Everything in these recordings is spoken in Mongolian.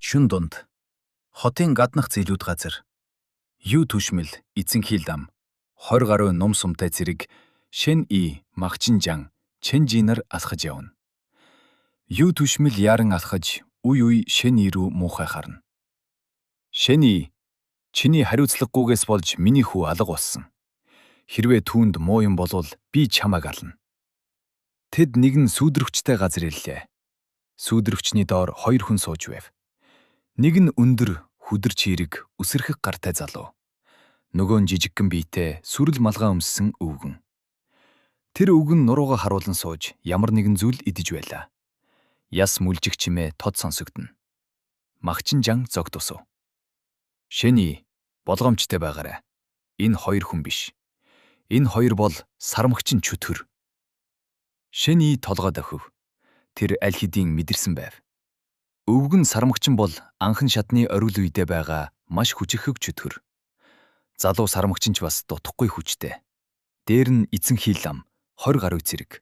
Шүн дунд. Хотын гаднах зээлүүд газар. Юу түшмэл, эцэнхий лам. 20 гаруй ном сумтай цэрэг Шэн И, Махчин-жан, Чэнжинар алхаж явна. Юу түшмэл яран алхаж үе Шэн И рүү муухай харна. Шэн И, чиний хариуцлагагүйгээс болж миний хүү алга болсон. Хэрвээ түүнд муу юм болвол би чамайг ална. Тэд нэгэн сүйдрэгчтэй газар ирлээ. Сүйдрэгчний доор 2 хүн сууж байв. Нэг нь өндөр, хүдэр чирэг, үсэрхэг гартай залуу. Нөгөө нь жижигхэн биетэй, сүрэл малгай өмссөн өвгөн. Тэр өвгөн нуруугаа харуулan сууж ямар нэгэн зүйл идэж байлаа. Яс мүлжих чимээ тод сонсогдно. Махчин-жан зогтусав. Шэн И, болгоомжтой байгаарай. Энэ 2 хүн биш. Энэ 2 бол сармагчин чөтгөр. Шэн И толгой дохив. Тэр аль хэдийн мэдэрсэн байв. Өвгөн сармагчин бол анхан шатны орил үедээ байгаа маш хүчирхэг чөтгөр. Залуу сармагчин ч бас дутхгүй хүчтэй. Дээр нь эцэнхий лам, 20 гаруй цэрэг.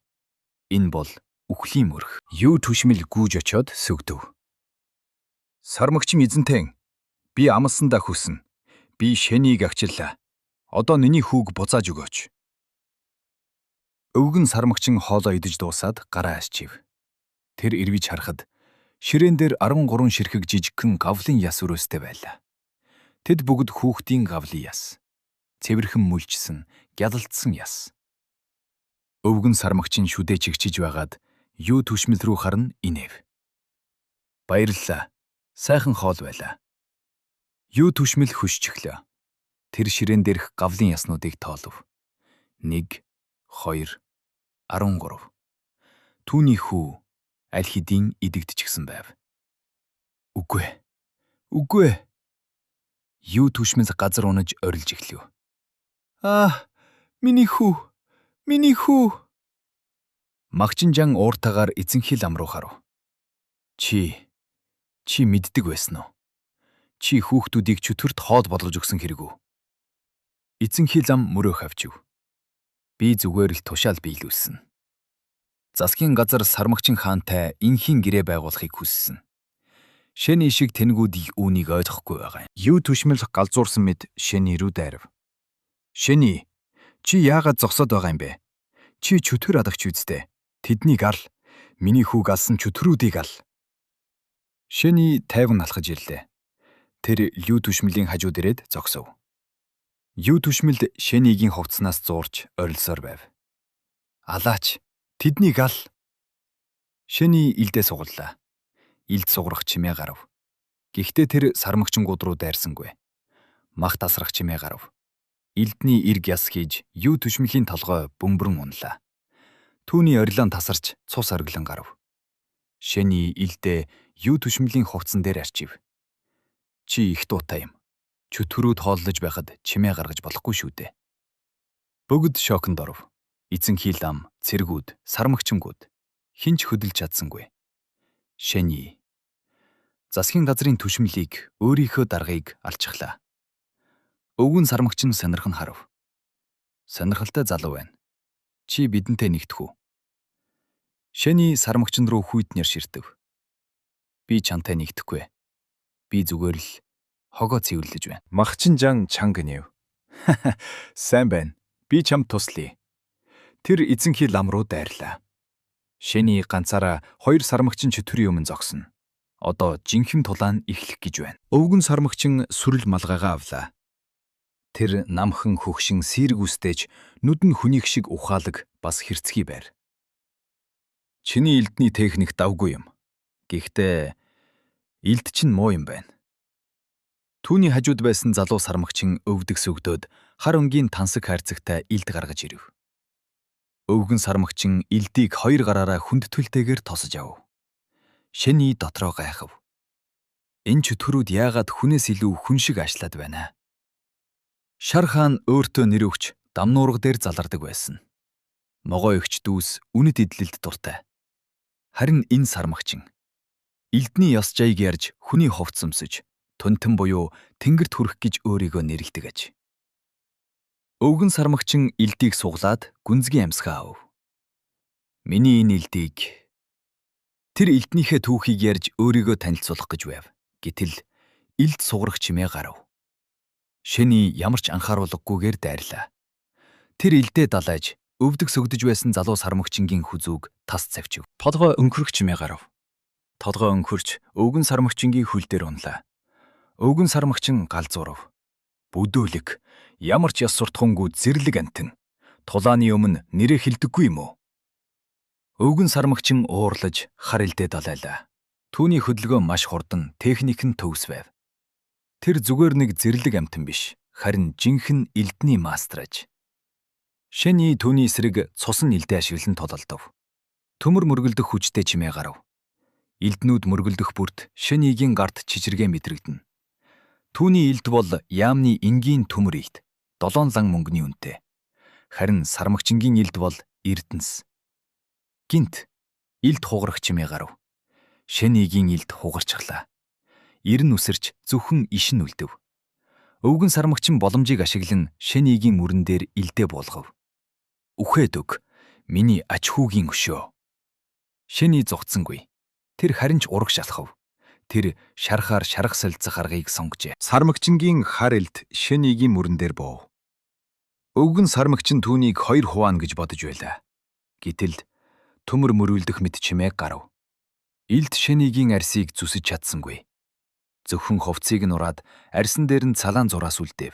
Энэ бол үхлийн мөрх. Юу түшмэл гүйж очоод сүгдэв. Сармагчин эзэнтэн, би амлсандаа хүснэ. Би Шэн Ийг агчиллаа. Одоо миний хүүг буцааж өгөөч. Өвгөн сармагчин хоолоо идэж дуусаад гараа асчив. Тэр эрвиж харахад ширээн дээр 13 ширхэг жижигхэн гавлын яс өрөөстэй байлаа. Тэд бүгд хүүхдийн гавлын яс. Цэвэрхэн мүлжсэн, гялалдсан яс. Өвгөн сармагчин шүдээ чигчиж байгаад юу түшмэл рүү харна инэв. Баярлалаа. Сайхан хоол байлаа. Юу түшмэл хөшчихлөө. Тэр ширээн дээрх гавлын яснуудыг тоолов. 1, 2, 13. Түүний хүү аль хэдийн идэгдчихсэн байв. Үгүй. Юу түшмэл газар унаж орилж эхлэв. Миний хүү. Махчин-жан ууртаагаар эцэнхий лам руу харав. Чи мэддэг байсан уу? Чи хүүхдүүдийг чөтгөрт хоол болгож өгсөн хэрэг үү? Эцэнхий лам мөрөө хавчив. Би зүгээр л тушаал биелүүлсэн. Засгийн газар сармагчин хаантай инхийн гэрээ байгуулахыг хүссэн. Шэн И шиг тэнэгүүд үүнийг ойлгохгүй байгаа юм. Юу түшмэл галзуурсан мэд Шэн И рүү дайрав. Шэн И, чи яагаад зогсоод байгаа юм бэ? Чи чөтгөр адагч үсттэй. Тэднийг ал. Миний хүүг алсан чөтгөрүүдийг ал. Шэн И тайван алхаж ирлээ. Тэр юу түшмэлийн хажууд ирээд зогсов. Юу түшмэл Шэн Игийн хувцснаас зуурч орилсоор байв. Алаач, тэднийг ал. Шэн И илдээ сугаллаа. Илд сугарах чимээ гарав. Гэхдээ тэр сармагчингууд руу дайрсангүй. Мах тасрах чимээ гарав. Илдний эрг яс хийж юу түшмэлийн толгой бөмбөрөн унлаа. Түүний орилон тасарч цус ориглон гарав. Шэн И илдээ юу түшмэлийн хувцсан дээр арчив. Чи их дуутай юм. Чөтгөрүүд хооллож байхад чимээ гаргаж болохгүй шүү дээ. Бүгд шоконд оров. Эцэнхий лам, цэргүүд, сармагчингууд хинч хөдөлж чадсангүй. Шэн И засгийн газрын түшмэлийг өөрийнхөө даргаыг алчглаа. Өвгөн сармагчин сонирхон харав. Сонирхолтой залуу байна. Чи бидэнтэй нэгдэх үү? Шэн И сармагчин руу хүйтнэр ширтэв. Би чамтай нэгдэхгүй. Би зүгээр л хогоо цэвэрлэж байна. Махчин-жан чанга нэв. Сайн байна. Би чамд туслая. Тэр эзэнхий лам руу дайрлаа. Шэн И ганцаараа 2 сармагчин чөтгөрийн өмнө зогсно. Одоо жинхэнэ тулаан эхлэх гэж байна. Өвгөн сармагчин сүрэл малгайгаа авлаа. Тэр намхан хөгшин сэрэг үстэйч нүд нь хүнийх шиг ухаалаг бас хэрцгий байр. Чиний элдний техник давгүй юм. Гэхдээ элд чинь муу юм байна. Түүний хажууд байсан залуу сармагчин өвдөгс өгдөөд хар өнгийн тансаг хайрцагтай элд гаргаж ирв. Өвгөн сармагчин элдийг 2 гараараа хүндтүүлтэйгээр тосож ав. Шэн И дотроо гайхав. Энэ чөтгөрүүд яагаад хүнээс илүү хүн шиг ашлаад байна? Шар хаан өөртөө нэр өгч дамнуурга дээр залардаг байсан. Могой өгч дүүс үнэт идэлд дуртай. Харин энэ сармагчин элдний ёс жайг ярьж хүний хувцс өмсөж тунтэн буюу тэнгэрт хүрэх гэж өөрийгөө нэрлэдэг аж. Өвгөн сармагчин элдийг суглаад гүнзгий амьсгаа ав. Миний энэ элдийг тэр элднийхээ түүхийг ярьж өөрийгөө танилцуулах гэж байв. Гэтэл илд сугарах чимээ гарав. Шэний ямар ч анхааруулгагүйгээр дайрлаа. Тэр илдээ далайж өвдөг сөгдөж байсан залуу сармагчингийн хүзүүг тас цавчив. Толгой өнхөрөх чимээ гарав. Толгой өнхөрч өвгөн сармагчингийн хөл дээр унлаа. Өвгөн сармагчин галзуурав. Бүдөөлөг, ямар ч яс суртахуунгүй зэрлэг антин. Тулааны өмнө нэрээ хэлдэггүй юм уу? Өвгөн сармагчин уурлаж хар илдээ далайлаа. Түүний хөдөлгөөн маш хурдан, техник нь төвс байв. Тэр зүгээр нэг зэрлэг амтан биш, харин жинхэнэ элдний мастраж. Шэний түүний эсрэг цусан илдээ ашиглан тололдов. Төмөр мөргөлдөх хүчтэй чимээ гарав. Элднүүд мөргөлдөх бүрт Шэнигийн гарт чичиргээ мэдрэгдэнэ. Түүний элд бол яамны энгийн төмөр ийт, 7 лан мөнгөний үнэтэй. Харин сармагчингийн элд бол эрдэнэс. Гинт элд хугарах чимээ гарав. Шэнигийн элд хугарчглаа. Ирэн үсэрч зөвхөн ишин үлдэв. Өвгөн сармагчин боломжийг ашиглан Шэнигийн мөрөн дээр элдээ буулгав. Үхээд өг, миний ач хүүгийн өшөө. Шэний зугтсангүй. Тэр харин ч ураг шалхав. Тэр шарахаар шарах солилцох аргыг сонгожээ. Сармагчингийн хар элд Шэнигийн мөрөн дээр буув. Өвгөн сармагчин түүнийг 2 хуваана гэж бодож байлаа. Гэтэл төмөр мөрүүлдэх мэт чимээ гарав. Элд Шэнигийн арсыг зүсэж чадсангүй. Зөвхөн хувцсыг нь ураад арсан дээр нь цалаан зураас үлдээв.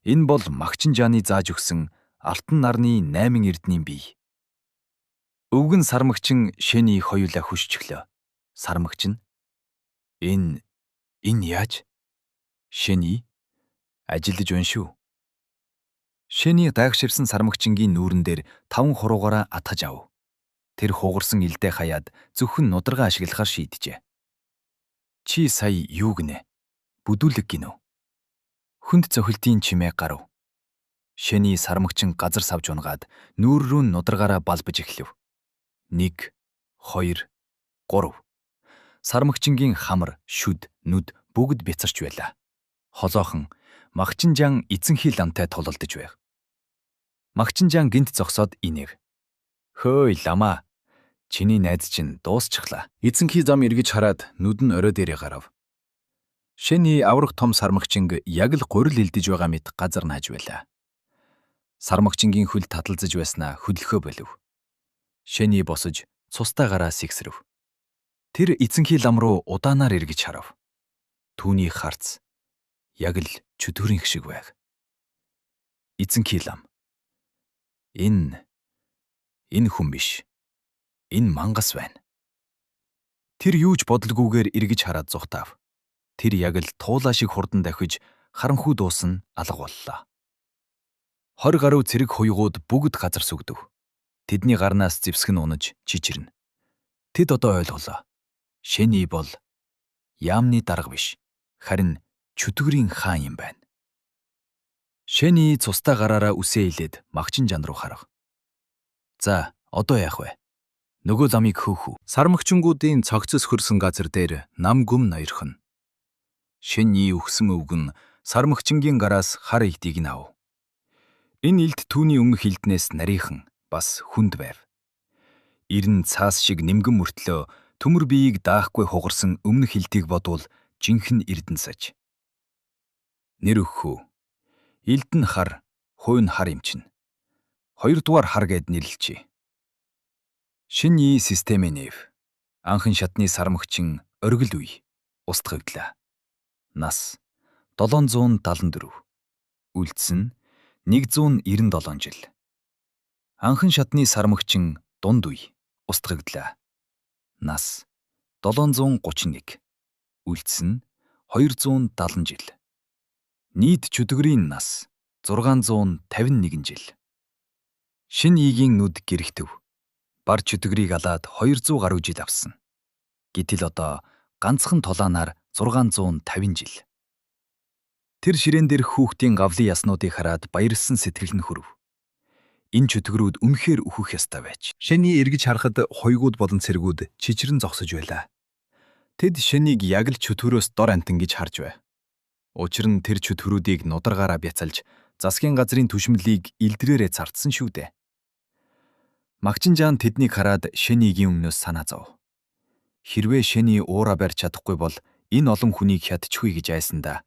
Энэ бол Магчин Жааны зааж өгсөн алтан нарны 8 эрдэнийн бий. Өвгөн сармагчин Шэнийг хоёулаа хүсчихлөө. Сармагчин Энэ яаж? Шэний ажилдж байна шүү. Шэний гайхширсан сармагчингийн нүүрэн дээр 5 хуруугаараа атгаж ав. Тэр хугарсан илдээ хаяад зөвхөн нударгаа ашиглахаар шийджээ. Чи сая юу гинэ? Бүдүүлэг гинөө. Хүнд цохилтын чимээ гарав. Шэний сармагчин газар савж унгаад нүүр рүү нударгаараа балбаж эхлэв. 1, 2, 3. Сармагчингийн хамар, шүд, нүд бүгд бяцарч байлаа. Холоохон Магчин Жаан эзэнхий ламтай тололдож байв. Магчин Жаан гинт зогсоод инэв. Хөөй ламаа, чиний найз чинь дуусчихлаа. Эзэнхий зам эргэж хараад нүд нь орой дээрээ гарав. Шэний аврах том сармагчинг яг л гурил илдэж байгаа мэт газар нааж байлаа. Сармагчингийн хөл таталзаж байснаа хөдлөхөө болив. Шэний босож цустай гараа сэгсрэв. Тэр эзэнхий лам руу удаанаар эргэж харав. Түүний харц яг л чөтгөрийн шиг байв. Эзэнхий лам. Энэ хүн биш. Энэ мангас байна. Тэр юу ч бодлогүйгээр эргэж хараад зүхтаав. Тэр яг л туулаа шиг хурдан дахиж харанхуй дуусна алга боллоо. 20 гаруй цэрэг хуйгууд бүгд газар сүгдэв. Тэдний гарнаас зэвсгэн унаж чичирнэ. Тэд одоо ойлголоо. Шэний бол яамны дарга биш, харин чөтгөрийн хаан юм байна. Шэний цустай гараараа үсээ илээд Магчин Жаан руу харав. За, одоо яах вэ? Нөгөө ламыг хөөх үү? Сармагчингуудын цогцос хөрсөн газар дээр нам гүм ноёрхон. Шэний өгсөн өвгөн сармагчингийн гараас хар илдийг нь ав. Энэ илд түүний өмнөх илднээс нарийнхан бас хүнд байв. Ирэн цаас шиг нимгэн мөртлөө төмөр биеийг даахгүй хугарсан өмнөх илдийг бодвол жинхэнэ эрдэн саж. Нэр өгөхөө. Илд нь хар, хууь нь хар юм чинь. 2 дугаар хар гэд нэрлэлчээ. Шиний системийн нэв. Анхан шатны сармагчин оргил үе. Устгагдлаа. Нас 774. Үлдсэн 197 жил. Анхан шатны сармагчин дунд үе. Устгагдлаа. Нас 731. Үлдсэн 270 жил. Нийт чөтгөрийн нас 651 жил. Шин игийн нүд гэрэгтэв. Бар чөтгөрийг алаад 200 гаруй жил авсан. Гэтэл одоо ганцхан толоонаар 650 жил. Тэр ширээн дээрх хүүхдийн гавлын яснуудыг хараад баярлсан сэтгэл нь хүрв. Энэ чөтгөрүүд үнэхээр өөхөх ёстой байж. Шэний эргэж харахад хойгууд болон цэргүүд чичрэн зогсож байлаа. Тэд Шэнийг яг л чөтгөрөөс дор антан гэж харж байв. Учир нь тэр чөтгөрүүдийг нударгаараа бяцалж засгийн газрын түшмэлийг илдрээрээ цартсан шүү дээ. Магчин Жаан тэднийг хараад Шэнигийн өмнөөс санаа зов. Хэрвээ Шэний уура барьж чадахгүй бол энэ олон хүнийг хядчихгүй гэж айсандаа.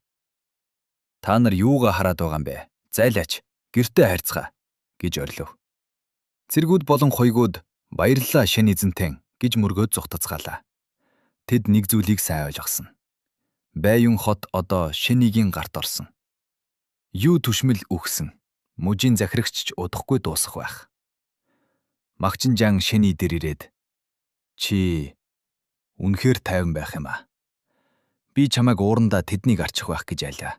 Та нар юугаа хараад байгаа юм бэ? Зайлаач, гэртээ хайрцгаа гэж орилов. Цэргүүд болон хойгууд баярлалаа шин эзэнтэн гэж мөргөөд зүгтацгаалаа. Тэд нэг зүйлийг сайн ойлгосон. Байюн хот одоо Шенигийн гарт орсон. Юу түшмэл үхсэн. Мужийн захирагч ч удахгүй дуусах байх. Магчинжаан Шени дээр ирээд чи үнэхээр тайван байх юм аа. Би чамайг уурандаа тэднийг арчих байх гэж айлаа.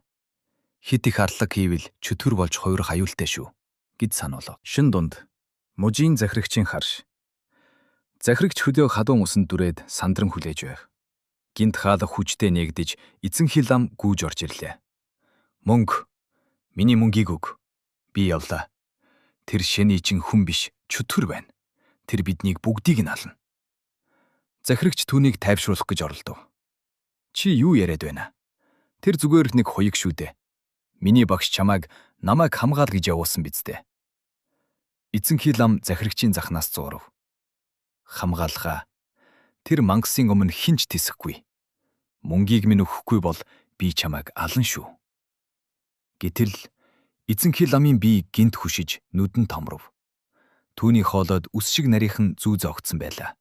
Хит их арлаг хийвэл чөтгөр болж хувирах аюултай шүү гэж сануулав. Шин дунд мужийн захирагчийн харш. Захирагч хөлөө халуун усанд дүрээд сандран хүлээж байв. Гинт хаалга хүчтэй нэгдэж эзэн Хилам гүйж орж ирлээ. Мөнгө. Миний мөнгийг өг. Би явлаа. Тэр Шени чин хүн биш, чөтгөр байна. Тэр биднийг бүгдийг нь ална. Захирагч түүнийг тайвшруулах гэж оролдов. Чи юу яриад байна? Тэр зүгээр нэг хуйг шүү дээ. Миний багш намайг хамгаал гэж явуулсан биз дээ. Эзэн Хилам захирагчийн захнаас зуурав. Хамгаалгаа. Тэр мангасын өмнө хинч тисэхгүй. Мөнгийг минь өгөхгүй бол би чамайг алан шүү. Гэтэл эзэн Хиламын бие гинт хүшиж нүдэн томров. Түүний хоолойд үс шиг нарийнхан зүү зогтсон байлаа.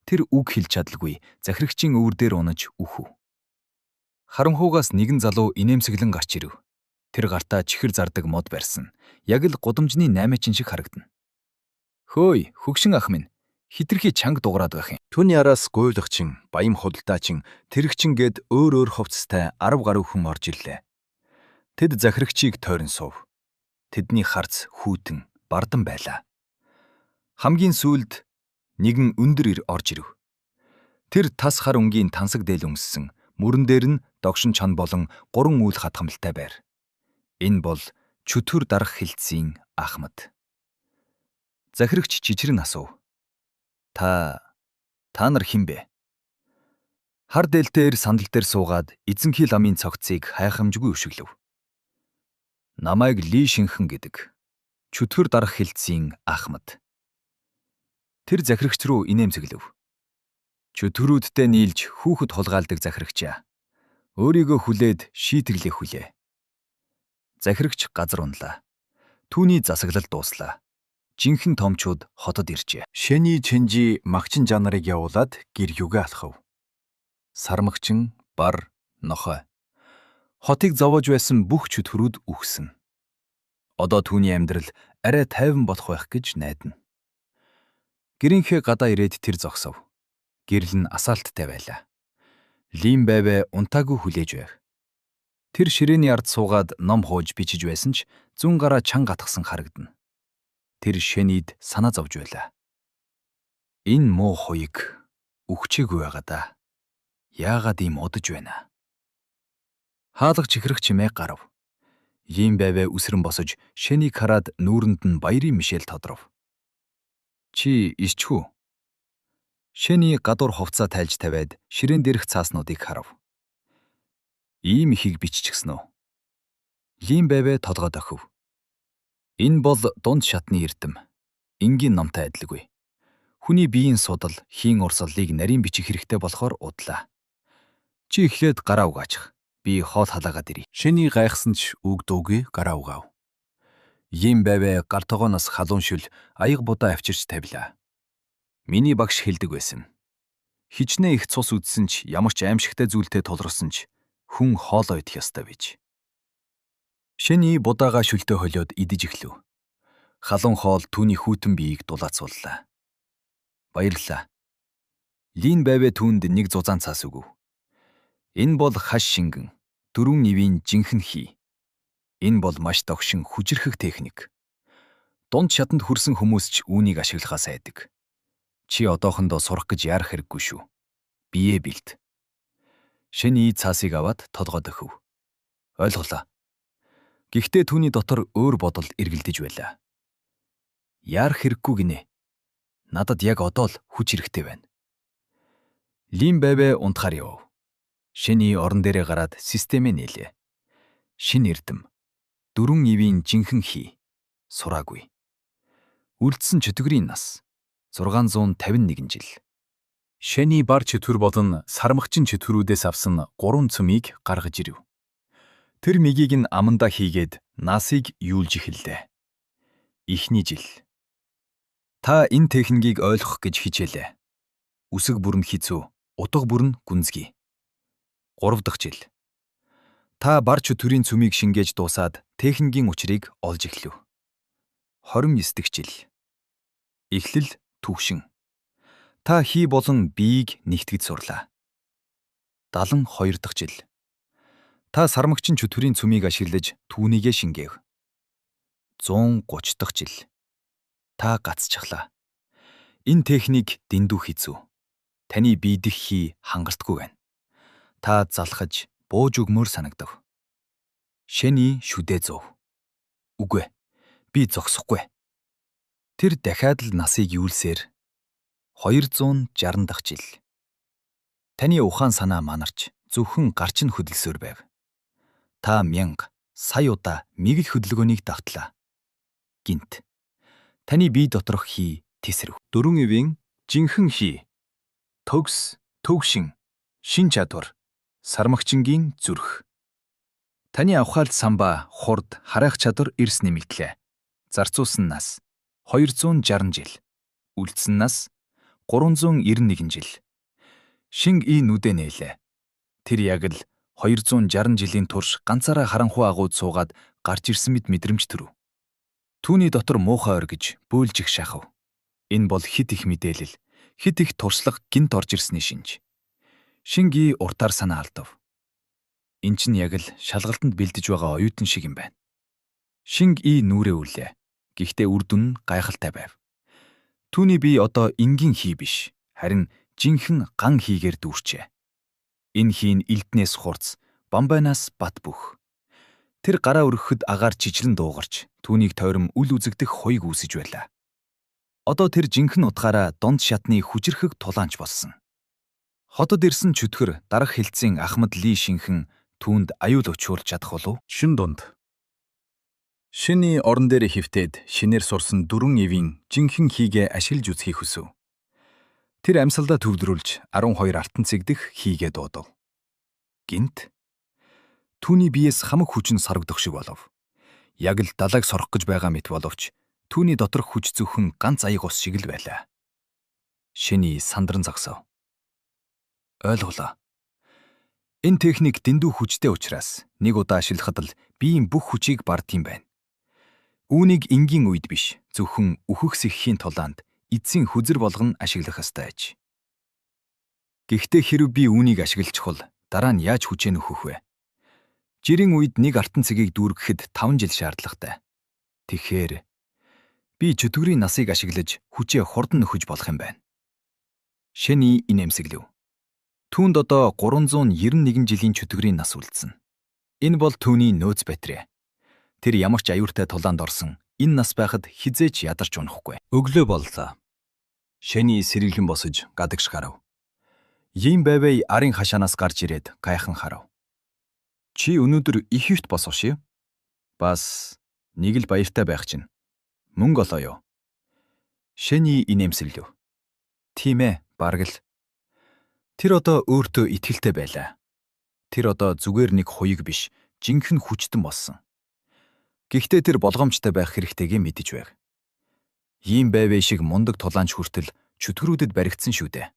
Тэр үг хэлж чадалгүй захирагчийн өвөр дээр унаж үхв. Харанхуугаас нэгэн залуу инээмсэглэн гарч ирэв. Тэр гартаа чихэр зардаг мод барьсан. Яг л гудамжны 8-чин шиг харагдан. Хөөй, хөгшин ах минь. Хитрхи чанга дугараад байх юм. Түүний араас гуйлагчин, баян худалдаачин, тэрэгчин гээд өөр хувцастай 10 гаруй хүн орж ирлээ. Тэд захирагчийг тойрон суув. Тэдний харц хүүтэн, бардан байлаа. Хамгийн сүүлд нэгэн өндөр ир орж ирэв. Тэр тас хар өнгийн тансаг дээл өмссөн, мөрөн дээр нь догшин чан болон 3 үйл хатгамалтай байр. Энэ бол чөтгөр дарах хилцийн Ахмад. Захирагч чичрэн асуув. Та нар хэн бэ? Хар дээлтээр сандал дээр суугаад эзэн Хиламын цогцыг хайхамжгүй өшөглөв. Намайг Ли Шинхэн гэдэг. Чөтгөр дарах хилцийн Ахмад. Тэр захирагч руу инээмсэглэв. Чөтгөрүүдтэй нийлж хүүхэд хулгайлдаг захирагчаа. Өөрийгөө хүлээд шийтгэлээ хүлээ. Захирагч газар унлаа. Түүний засаглал дууслаа. Жинхэнэ томчууд хотод иржээ. Шени Чэнжи Магчин жанрыг явуулаад гэр югэ алхав. Сармагчин, бар, нохой. Хотыг зовоож байсан бүх чөтгөрүүд үхсэн. Одоо түүний амьдрал арай тайван болох байх гэж найдана. Гэрийнхээ гадаа ирээд тэр зогсов. Гэрэл нь асаалттай байлаа. Лим байваа унтаагүй хүлээж байв. Тэр ширээний ард суугаад ном хууж бичиж байсан ч зүүн гараа чанга гатгсан харагдана. Тэр Шенид санаа зовж байлаа. Энэ муу хуйг өгчээгүй байгаа да. Яагаад ийм удаж байна? Хаалга чихрэх чимээ гарав. Лим байваа үсрэн босож Шенийг хараад нүүрэнд нь баярын мишэл тодров. Чи исчхүү? Шени гадуур хувцас тайлж тавиад ширээн дээрх цааснуудыг харав. Ийм ихийг биччихсэн үү? Лим байваа толгойд охив. Энэ бол дунд шатны эрдэм. Энгийн номтой адилгүй. Хүний биеийн судал, хийн урсгалыг нарийн бичих хэрэгтэй болохоор удлаа. Чи эхлээд гараа угаачих. Би хоол халаагаад ирье. Шени гайхсан ч үг дуугүй гараа угаав. Лим байваа гар тогооноос халуун шүл аяг будаа авчирч тавилаа. Миний багш хэлдэг байсан. Хичнээн их цус үдсэн ч ямар ч аимшигтай зүйлтэй тулгарсан ч хүн хоолоо идэх ёстой гэж. Шени будаага шүлтөө холиод идэж эхлэв. Халуун хоол түүний хүүтэн биеийг дулаацууллаа. Баярлалаа. Лин байваа түүнд нэг зузаан цаас өгөв. Энэ бол хаш шингэн, 4 нэвийн жинхэнэ хий. Энэ бол маш догшин хүчрхэг техник. Дунд шатанд хүрсэн хүмүүс ч үүнийг ашиглахаа сайдаг. Чи одоохондоо сурах гэж яарах хэрэггүй шүү. Бие бэлд. Шени цаасыг аваад толгойд охив. Ойлголоо. Гэхдээ түүний дотор өөр бодол эргэлдэж байлаа. Яарах хэрэггүй гинэ. Надад яг одоо л хүч хэрэгтэй байна. Лим байваа унтахаар яв. Шени орон дээрээ гараад системээ нээлээ. Шин эрдэм. 4 нэвийн жинхэнэ хий. Сураагүй. Үлдсэн чөтгөрийн нас. 651 жил. Шэний бар чөтгөр болон сармагчин чөтгөрүүдээс авсан 3 цөмийг гаргаж ирэв. Тэр мигийг нь амандаа хийгээд насыг юулж эхэллээ. Эхний жил. Та энэ техникийг ойлгох гэж хичээлээ. Үсэг бүр нь хизүү, утга бүр нь гүнзгий. 3 дахь жил. Та бар чөтгөрийн цөмийг шингээж дуусаад техникийн учрыг олж эхлэв. 29 дахь жил. Эхлэл түгшин. Та хий болон биеийг нэгтгэж сурлаа. 72 дахь жил. Та сармагчин чөтгөрийн цөмийг ашиглаж түүнийгээ шингээв. 130 дахь жил. Та гацчихлаа. Энэ техник дэндүү хэцүү. Таны бие дэх хий хангалтгүй байна. Та залхаж, бууж өгмөр санагдав. Шэний шүдээ зов. Үгүй, би зогсохгүй. Тэр дахиад л насыг юулсээр 260 дахь жил. Таны ухаан санаа манарч, зөвхөн гарч нь хөдөлсөөр байв. Та 1000, сая удаа мигэл хөдөлгөөнийг давтлаа. Гинт. Таны бие доторх хий тесрэг. 4 ивийн жинхэнэ хий. Төгс, төгшин, шин чадвар, сармагчингийн зүрх. Таны авхаалт самбаа, хурд, харайх чадвар эрс нэмэгдлээ. Зарцуулсан нас 260 жил. Үлдсэн нас 391 жил. Шинг ий нүдэ нээлээ. Тэр яг л 260 жилийн турш ганцаараа харанхуй агууд суугаад гарч ирсэн мэд мэдрэмж төрөв. Түүний дотор муухай оргиж, бөөлж их шахав. Энэ бол хит их мэдээлэл, хит их туршлага гинт орж ирсний шинж. Шинг ий уртаар санаа алдав. Эн чинь яг л шалгалтанд бэлдэж байгаа оюутан шиг юм байна. Шинг ий нүрээ үлээ. Гэхдээ үр дүн нь гайхалтай байв. Түүний бие одоо энгийн хий биш, харин жинхэнэ ган хийгээр дүүрчээ. Энэ хий нь элднээс хурц, бамбайнаас бат бүх. Тэр гараа өргөхөд агаар чижлэн дуугарч, түүнийг тойрон үл үзэгдэх хуйг үүсэж байлаа. Одоо тэр жинхэнэ утгаараа дунд шатны хүчрхэг тулаанч болсон. Хотод ирсэн чөтгөр дарах хэлцийн Ахмад Ли шинхэн түүнд аюул учруулж чадах болов? Шин дунд. Шиний орон дээр хөвтөд шинээр сурсан 4 ивийн жинхэнэ хийгээ ашиглаж үзхийг хүсв. Тэр амьсгалдаа төвлөрүүлж 12 алтан цэгдэх хийгээ дуудав. Гинт түүний биеэс хамаг хүчин сарагдах шиг болов. Яг л далайг сорох гэж байгаа мэт боловч түүний доторх хүч зөвхөн ганц аяг ус шиг л байлаа. Шиний сандран зогсов. Ойлголоо. Энэ техник дэндүү хүчтэй учраас нэг удаа ашиглахад л биеийн бүх хүчийг бардсан байна. Үүнийг энгийн үед биш, зөвхөн үхэх сэххийн тулаанд эцсийн хүзэр болгон ашиглах ёстой аж. Гэхдээ хэрв би үүнийг ашиглачихвал дараа нь яаж хүчээ нөхөх вэ? Жирийн үед нэг алтан цэгийг дүүргэхэд 5 жил шаардлагатай. Тэгэхээр би чөтгөрийн насыг ашиглаж хүчээ хурдан нөхөж болох юм байна. Шэний инээмсэглэв. Түүнд одоо 391 жилийн чөтгөрийн нас үлдсэн. Энэ бол түүний нөөц батарей. Тэр ямар ч аюуртай тулаанд орсон энэ нас байхад хизээч ядарч унахгүй. Өглөө боллоо. Шэний сэргэлэн босож гадагш гарав. Ийм байваа арын хашаанаас гарч ирээд гайхан харав. Чи өнөөдөр их хөвт босох шив? Бас нэг л баяртай байх чинь. Мөнгө олоо юу? Шэний инээмсэглэв. Тийм ээ, бараг л. Тэр одоо өөртөө итгэлтэй байлаа. Тэр одоо зүгээр нэг хуйг биш, жинхэнэ хүчтэн болсон. Гэхдээ тэр болгоомжтой байх хэрэгтэйгээ мэдэж байв. Ийм байваа шиг мундаг тулаанч хүртэл чөтгөрүүдэд баригдсан шүү дээ.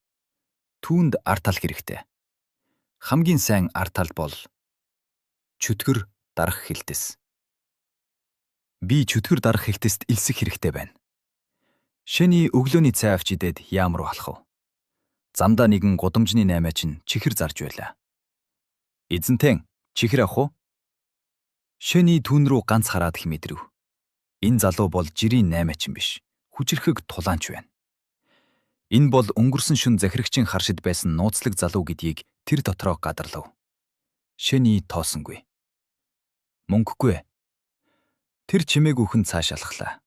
Түүнд артал хэрэгтэй. Хамгийн сайн артал бол чөтгөр дарах хэлтэс. Би чөтгөр дарах хэлтэст элсэх хэрэгтэй байна. Шэний өглөөний цай авч идээд яам руу алхав. Замдаа нэгэн гудамжны наймаа чинь чихэр зарж байлаа. Эзэнтэн, чихэр авах уу? Шэний түүн рүү ганц хараад их мэдрэв. Энэ залуу бол жирийн наймаачин биш, хүчрхэг тулаанч байна. Энэ бол өнгөрсөн шөнө захирагчийн харшид байсан нууцлаг залуу гэдгийг тэр дотроо гадарлав. Шэний тоосонгүй. Мөнгөгүй. Тэр чимээгүйхэн цааш алхлаа.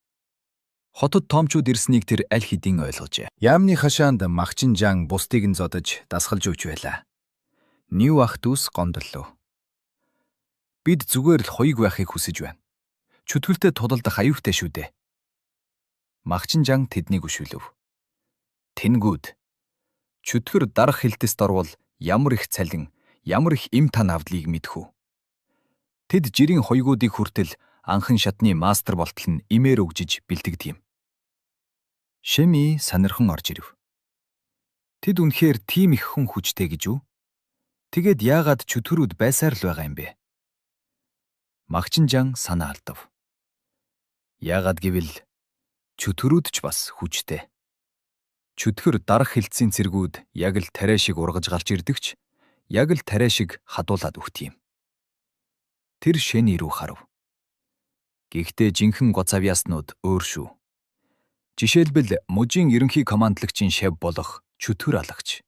Хотод тоомчууд ирснийг тэр аль хэдийн ойлгожээ. Яамны хашаанд Махчин Жан бусдыг нь зодож дасгалж өгч байлаа. Нью ах дүүс гомдлоо. Бид зүгээр л хоёг байхыг хүсэж байна. Чөтгөлтэй тулалдах аюултай шүү дээ. Махчин Жан тэднийг өшөөлөв. Тэнгүүд. Чөтгөр дарах хилтэст орвол ямар их цалин, ямар их эм тан авдлыг мэдхүү. Тэд жирийн хоёгуудыг хүртэл анхан шатны мастер болтол нь имээр өгжиж бэлтгэдэг юм. Шеми сонирхон орж ирв. Тэд үнэхээр тийм их хүн хүчтэй гэж үү? Тэгээд яагаад чөтгөрүүд байсаар л байгаа юм бэ? Магчинжан санаа алдав. Яагаад гэвэл чөтгөрүүд ч бас хүчтэй. Чөтгөр дарах хилцийн цэргүүд яг л тариа шиг ургаж галж ирдэгч, яг л тариа шиг хадуулаад өгт юм. Тэр Шэни рүү харав. Гэхдээ жинхэнэ гоц авьяаснууд өөр шүү. Жишээлбэл мужийн ерөнхий командлагчийн шав болох чөтгөр алагч.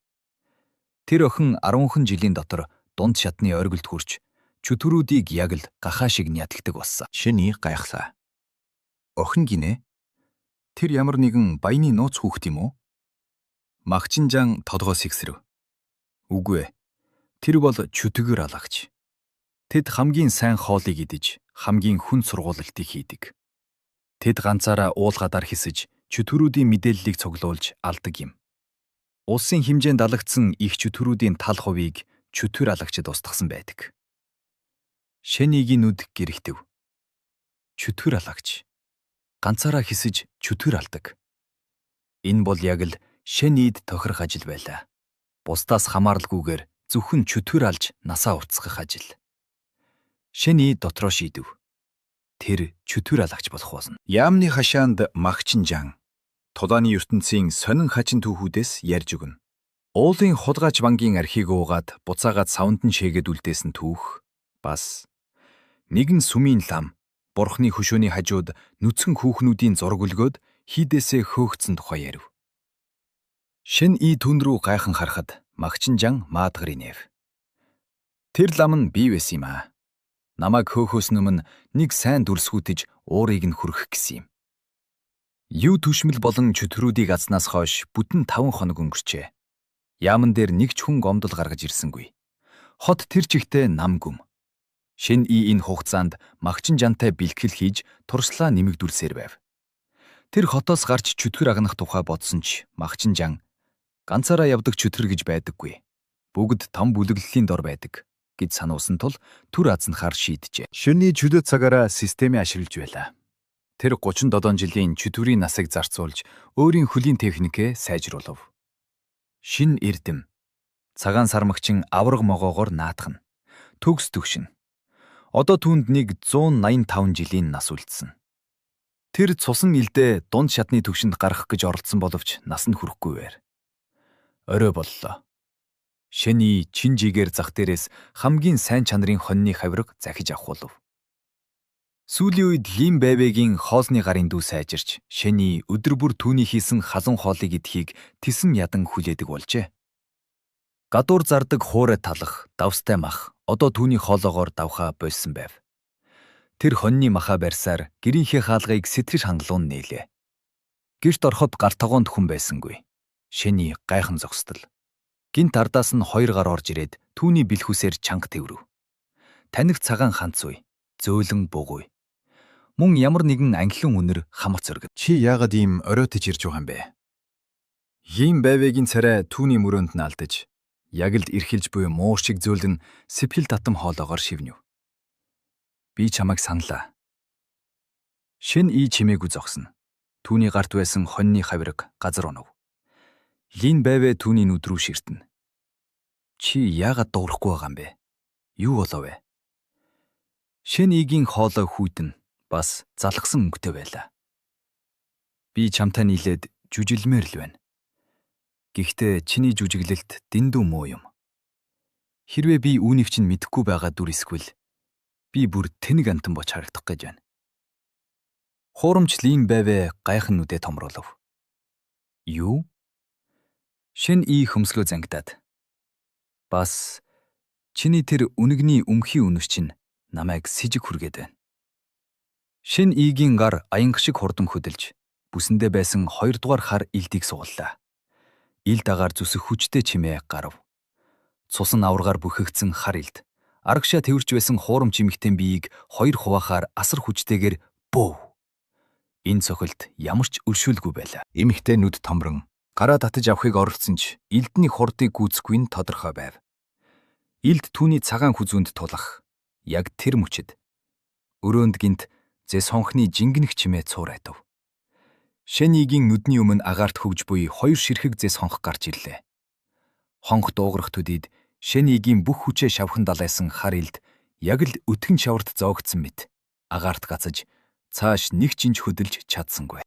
Тэр охин 10 жилийн дотор дунд шатны оргилд хүрч чөтгөрүүдийг яг л гахаа шиг нядагдаг болсон. Шэни гайхлаа. Охин гинэ? Тэр ямар нэгэн баяны нууц хүүхэд юм уу? Магчинжан толгоос ихсрэв. Үгүй ээ. Тэр бол чөтгөр алагч. Тэд хамгийн сайн хоолыг идэж, хамгийн хүн сургуулалтыг хийдэг. Тэд ганцаараа уулгадаар хисэж, чөтгөрүүдийн мэдээллийг цуглуулж алдаг юм. Улсын хэмжээнд алагдсан их чөтгөрүүдийн тал хувийг чөтгөр алагчид устгасан байдаг. Шэнигийн нүд гэрэгтэв. Чөтгөр алагч. Ганцаараа хисэж чөтгөр алдаг. Энэ бол яг л Шэнид тохирох ажил байлаа. Бусдаас хамааралгүйгээр зөвхөн чөтгөр алж насаа уртасгах ажил. Шэни дотроо шийдэв. Тэр чөтгөр алагч болох болно. Яамны хашаанд Магчинжан тулааны ертөнцийн сонин хачин түүхүүдээс ярьж өгнө. Уулын хулгайч бангийн архийг уугаад буцаагаад савнд нь шээгээд үлдээсэн түүх, бас нэгэн сүмийн лам бурхны хөшөөний хажууд нүцгэн хүүхнүүдийн зураг өлгөөд хийдээсээ хөөгцсөн тухай ярив. Шэни түн рүү гайхан харахад Магчинжан маадгарыг нээв. Тэр лам нь бий байсан юм аа. Намайг хөөхөөс өмнө нэг сайн дүрсгүүтэж уурыг нь хүргэх гэсэн юм. Юу түшмэл болон чөтгөрүүдийг азнаас хойш бүтэн 5 хоног өнгөрчээ. Яаман дээр нэг ч хүн гомдол гаргаж ирсэнгүй. Хот тэр чигтээ нам гүм. Шэни энэ хугацаанд Магчинжантай бэлтгэл хийж туршлаа нэмэгдүүлсээр байв. Тэр хотоос гарч чөтгөр агнах тухай бодсон ч Магчинжан ганцаараа явдаг чөтгөр гэж байдаггүй. Бүгд том бүлэглэлийн дор байдаг гэж сануулсан тул түр азнахаар шийджээ. Шэни чөлөө цагаараа системээ ашиглаж байлаа. Тэр 37 жилийн чөтгөрийн насыг зарцуулж өөрийн хөлийн техникээ сайжруулав. Шин эрдэм. Цагаан сармагчин авраг могоогоор наатгана. Төгс төгшин. Одоо түүнд нэг 185 жилийн нас үлдсэн. Тэр цусан илдээ дунд шатны төвшөнд гарах гэж оролдсон боловч нас нь хүрэхгүй байр. Орой боллоо. Шэни чинжигээр зах дээрээс хамгийн сайн чанарын хоньны хавирга захиж авах болов. Сүүлийн үед Лин Бэйбэгийн хоолны гарын дүү сайжирч, Шэни өдөр бүр түүний хийсэн халуун хоолыг идэхийг тэсэн ядан хүлээдэг болжээ. Гадуур зардаг хуурай талах, давстай мах одоо түүний хоолоогоор давхаа больсон байв. Тэр хоньны махаа барьсаар гэрийнхээ хаалгыг сэтрэж хангалуун нээлээ. Гэрт ороход гар тогоонд хүн байсангүй. Шэни гайхан зогсдол. Гинт ардаас нь 2 гар орж ирээд түүний бэлхүүсээр чанга тэврв. Таних цагаан ханцуй, зөөлөн бугуй. Мөн ямар нэгэн анхлын үнэр хамгац өргөд. Чи яагаад ийм оройтож ирж байгаа юм бэ? Лин Бэйбэгийн царай түүний мөрөөнд нь алдаж, яг л эрхэлж буй муур шиг зөөлөн сэпхэл татам хоолоогоор шивнэв. Би чамайг саналаа. Шэни чимээгүй зогсно. Түүний гарт байсан хоньны хавирга газар унав. Лин Бэйбэ түүний нүд рүү ширтэнэ. Чи яагаад дуурахгүй байгаа юм бэ? Юу болов вэ? Шэнигийн хоолой хүйтэн бас залгсан өнгөтэй байлаа. Би чамтай нийлээд жүжилмээр л байна. Гэхдээ чиний жүжиглэлт дэндүү муу юм. Хэрвээ би үүнийг чинь мэдэхгүй байгаа дүр эсвэл би бүр тэнэг антан боч харагдах гэж байна. Хуурамч Лин Бэйбэ гайхан нүдээ томруулав. Юу? Шэни хөмслөө зангидаад. Бас чиний тэр үнэгний өмхий үнэс чинь намайг сэжиг хүргээд байна. Шэнигийн гар аянг шиг хурдан хөдөлж, бүсэндээ байсан 2 дугаар хар илдийг сугаллаа. Ил дагаар зүсэх хүчтэй чимээ гарав. Цусан аваргаар бүхэгдсэн хар илд, арагшаа тэвэрч байсан хуурамч эмэгтэй биеийг 2 хуваахаар асар хүчтэйгээр бөө. Энэ цохилт ямар ч өршөөлгүй байлаа. Эмэгтэй нүд томрон Гараа татаж авахыг оролцсон ч элдний хурдыг гүйцэхгүй нь тодорхой байв. Элд түүний цагаан хүзүүнд тулах яг тэр мөчөд өрөөнд гинт зэс хонхны жингэнэх чимээ цуурайтав. Шэнигийн нүдний өмнө агаарт хөвж буй 2 ширхэг зэс хонх гарч ирлээ. Хонх дуугарах төдийд Шэнигийн бүх хүчээ шавхан далайсан хар элд яг л өтгөн шаварт зоогдсон мэт агаарт гацаж цааш нэг ч инч хөдөлж чадсангүй.